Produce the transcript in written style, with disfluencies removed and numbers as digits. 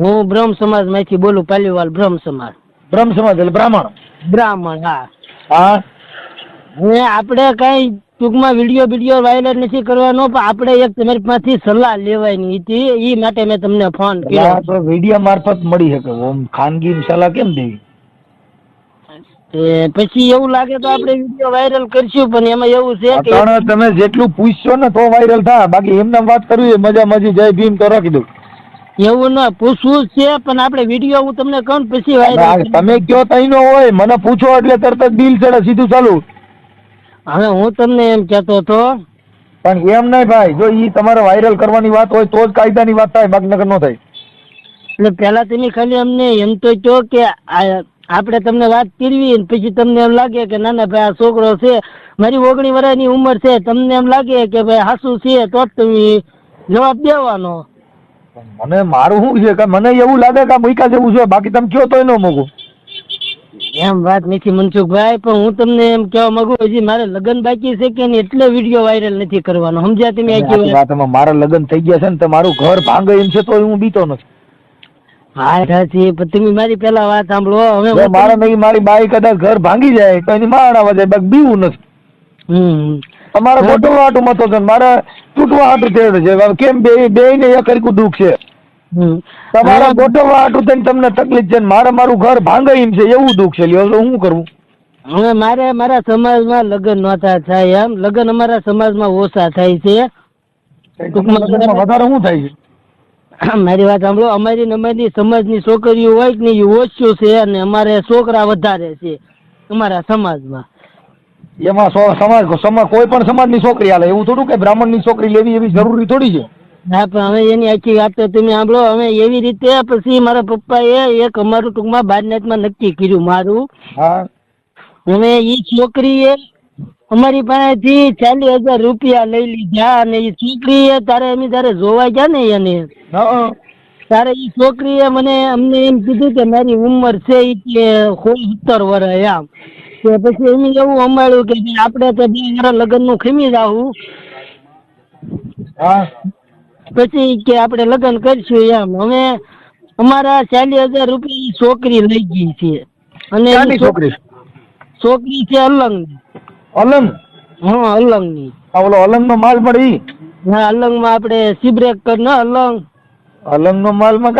હું બ્રહ્મ સમાજ માંથી બોલું, પાલીવાલ બ્રહ્મ સમાજ. બ્રહ્મ સમાજ એટલે બ્રાહ્મણ? બ્રાહ્મણ, હા. હા. હવે આપણે કઈ ટૂંકમાં વિડીયો વાયરલ નથી કરવાનો, પણ આપણે એક તમારી પાસેથી સલાહ લેવાની હતી, એ માટે મેં તમને ફોન કર્યો. તો વિડીયો મારફત મળી શકે, ઓમ ખાનગી સલાહ કેમ દેવી? પછી એવું લાગે તો આપણે વિડીયો વાયરલ કરશું, પણ એમાં એવું છે કે તમે જેટલું પૂછશો ને તો વાયરલ થાય, બાકી એમને વાત કરવી મજા મજી જય ભીમ તો રાખી દઉં. એવું ના પૂછવું છે, પણ આપણે વિડીયો હું તમને કહું પછી વાયરલ. તમે કયો તઈ નો હોય, મને પૂછો એટલે તરત જ બિલ ચડે, સીધું ચાલુ. હવે હું તમને એમ કહેતો હતો, પણ એમ નહીં ભાઈ, જો ઈ તમારે વાયરલ કરવાની વાત હોય તો જ કાયદાની વાત થાય, બાકી નકર ન થાય. એટલે પેલા તમે ખાલી અમને એમ તો કહો કે આપણે તમને વાત કરવી, પછી તમને એમ લાગે કે ના ના ભાઈ આ છોકરો છે, મારી 19 વર્ષની ઉંમર છે, તમને એમ લાગે કે ભાઈ હાસુ છે તો જ તમે જવાબ દેવાનો. મને મારું શું છે કે મને એવું લાગે કે મૂકા જેવું છે, બાકી તમે કયો તોય ન મૂકું. એમ વાત નથી મનસુખભાઈ, પણ હું તમને એમ કહેવા માંગુ, હજી મારે લગ્ન બાકી છે કે ને, એટલે વિડીયો વાયરલ નથી કરવાનો, સમજ્યા તમે? આખી વાતમાં મારા લગ્ન થઈ ગયા છે ને, તો મારું ઘર ભાંગે એમ છે તો હું બીતો નથી. હા સાચી, પણ તમે મારી પેલા વાત સાંભળો. હવે મારે નહીં, મારી બાઈ કદાચ ઘર ભાંગી જાય તો એની માણા વધે, બાકી બીવું નથી. તમારે ગોઠવવા હાટું મતો છે, મારે તૂટવા હાટું થયેલું છે. કેમ બે ને એક હરખું દુઃખ છે. તમારે ગોઠવવા હાટું થઈને તમને તકલીફ છે, મારે મારું ઘર ભાંગે એમ છે એવું દુઃખ છે. લ્યો તો હું કરવું? હવે મારે મારા સમાજમાં લગ્ન નહોતા થાય, એમ લગ્ન અમારા સમાજમાં ઓછા થાય છે. વધારે શું થાય છે? મારી વાત સાંભળો, અમારી સમાજની છોકરીઓ હોય કે નહીં એ ઓછું છે, અને અમારે છોકરા વધારે છે અમારા સમાજમાં. એમાં સમાજ કોઈ પણ સમાજની છોકરી હાલે એવું થોડું કે બ્રાહ્મણની છોકરી લેવી એવી જરૂરી થોડી છે. હા, પણ હવે એની આખી વાત તો તમે સાંભળો. હવે એવી રીતે પછી મારા પપ્પાએ એક અમારું ટૂંકમાં બારનાથમાં નક્કી કર્યું મારું. હા. હવે એ છોકરીએ અમારી પાસેથી 40,000 રૂપિયા લઈ લીધા, અને એ છોકરીએ તારે જોવા ગયા ને એને તારે એ છોકરીએ અમને એમ કીધું કે મારી ઉંમર છે કે 16-17 વર્ષ એમ. કે પછી એમ એવું અમાળ્યું કે આપણે તો 2 વર્ષ લગ્નનું ખમી જાવું, પછી કે આપણે લગ્ન કરશું એમ. હવે અમારા 40,000 રૂપિયા છોકરી લઈ ગઈ છે, અને છોકરી છે અલંગ. અલંગ? હા, અલંગ ની. ઓલો અલંગ નો માલ મળી? હા, અલંગ માં આપણે સિબ્રેક કર ને અલંગ નો માલ માં